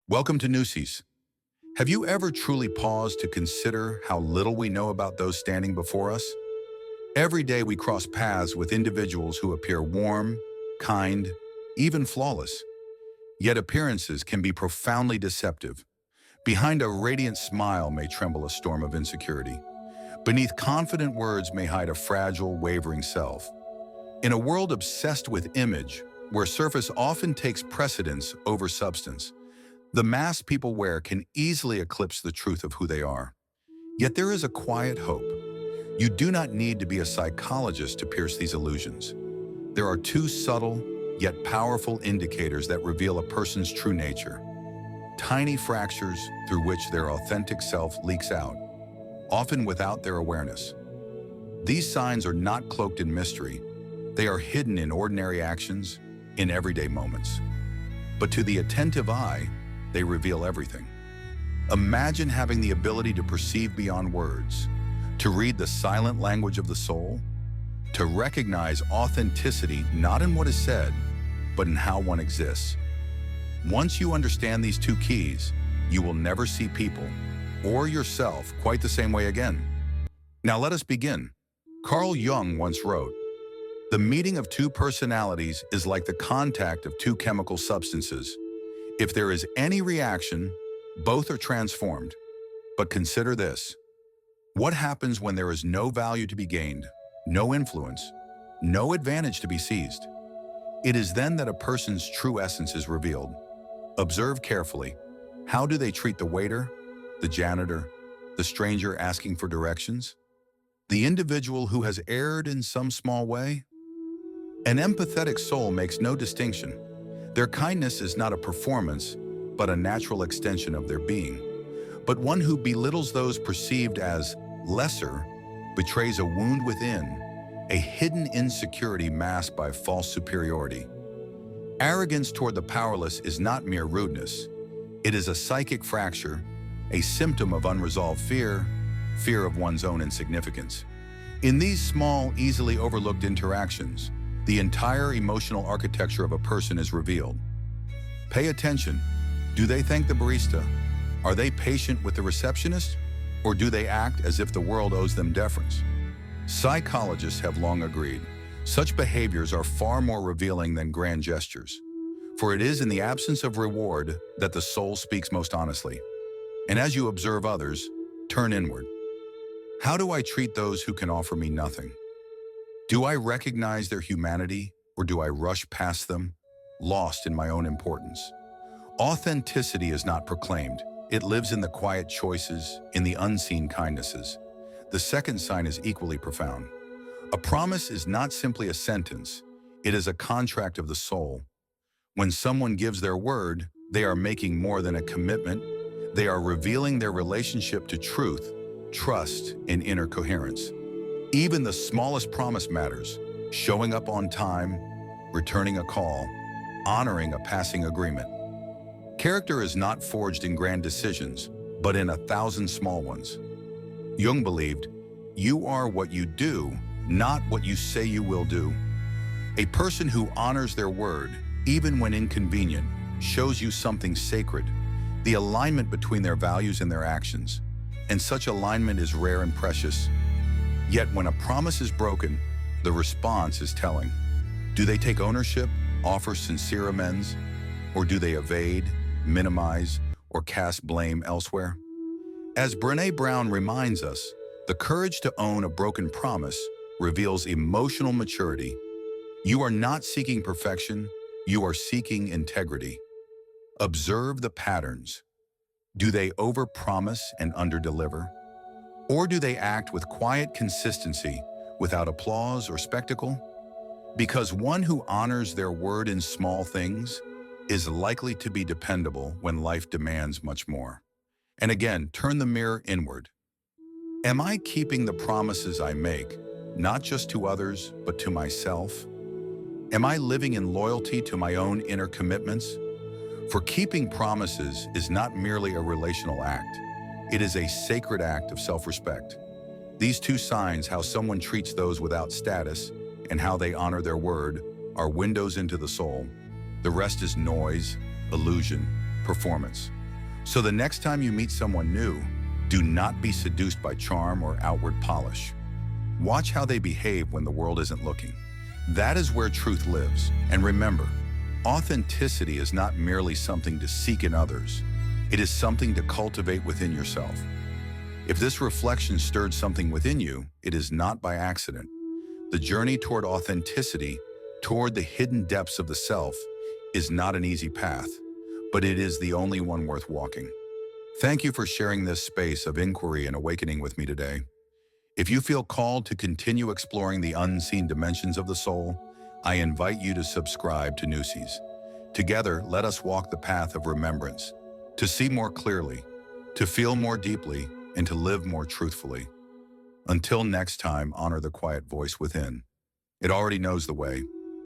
Welcome to Newsies. Have you ever truly paused to consider how little we know about those standing before us? Every day we cross paths with individuals who appear warm, kind, even flawless. Yet appearances can be profoundly deceptive. Behind a radiant smile may tremble a storm of insecurity. Beneath confident words may hide a fragile, wavering self. In a world obsessed with image, where surface often takes precedence over substance, the mask people wear can easily eclipse the truth of who they are. Yet there is a quiet hope. You do not need to be a psychologist to pierce these illusions. There are two subtle, yet powerful indicators that reveal a person's true nature. Tiny fractures through which their authentic self leaks out, often without their awareness. These signs are not cloaked in mystery. They are hidden in ordinary actions, in everyday moments. But to the attentive eye, they reveal everything. Imagine having the ability to perceive beyond words, to read the silent language of the soul, to recognize authenticity not in what is said, but in how one exists. Once you understand these two keys, you will never see people or yourself quite the same way again. Now let us begin. Carl Jung once wrote, "The meeting of two personalities is like the contact of two chemical substances. If there is any reaction, both are transformed. But consider this. What happens when there is no value to be gained, no influence, no advantage to be seized? It is then that a person's true essence is revealed. Observe carefully. How do they treat the waiter, the janitor, the stranger asking for directions? The individual who has erred in some small way? An empathetic soul makes no distinction. Their kindness is not a performance, but a natural extension of their being. But one who belittles those perceived as lesser betrays a wound within, a hidden insecurity masked by false superiority. Arrogance toward the powerless is not mere rudeness. It is a psychic fracture, a symptom of unresolved fear, fear of one's own insignificance. In these small, easily overlooked interactions, the entire emotional architecture of a person is revealed. Pay attention. Do they thank the barista? Are they patient with the receptionist? Or do they act as if the world owes them deference? Psychologists have long agreed, such behaviors are far more revealing than grand gestures. For it is in the absence of reward that the soul speaks most honestly. And as you observe others, turn inward. How do I treat those who can offer me nothing? Do I recognize their humanity, or do I rush past them, lost in my own importance? Authenticity is not proclaimed. It lives in the quiet choices, in the unseen kindnesses. The second sign is equally profound. A promise is not simply a sentence. It is a contract of the soul. When someone gives their word, they are making more than a commitment. They are revealing their relationship to truth, trust, and inner coherence. Even the smallest promise matters, showing up on time, returning a call, honoring a passing agreement. Character is not forged in grand decisions, but in 1,000 small ones. Jung believed, you are what you do, not what you say you will do. A person who honors their word, even when inconvenient, shows you something sacred, the alignment between their values and their actions. And such alignment is rare and precious. Yet when a promise is broken, the response is telling. Do they take ownership, offer sincere amends, or do they evade, minimize, or cast blame elsewhere? As Brené Brown reminds us, the courage to own a broken promise reveals emotional maturity. You are not seeking perfection, you are seeking integrity. Observe the patterns. Do they overpromise and underdeliver? Or do they act with quiet consistency, without applause or spectacle? Because one who honors their word in small things is likely to be dependable when life demands much more. And again, turn the mirror inward. Am I keeping the promises I make, not just to others, but to myself? Am I living in loyalty to my own inner commitments? For keeping promises is not merely a relational act. It is a sacred act of self-respect. These two signs, how someone treats those without status and how they honor their word, are windows into the soul. The rest is noise, illusion, performance. So the next time you meet someone new, do not be seduced by charm or outward polish. Watch how they behave when the world isn't looking. That is where truth lives. And remember, authenticity is not merely something to seek in others. It is something to cultivate within yourself. If this reflection stirred something within you, it is not by accident. The journey toward authenticity, toward the hidden depths of the self, is not an easy path, but it is the only one worth walking. Thank you for sharing this space of inquiry and awakening with me today. If you feel called to continue exploring the unseen dimensions of the soul, I invite you to subscribe to Nusis. Together, let us walk the path of remembrance, to see more clearly, to feel more deeply, and to live more truthfully. Until next time, honor the quiet voice within. It already knows the way.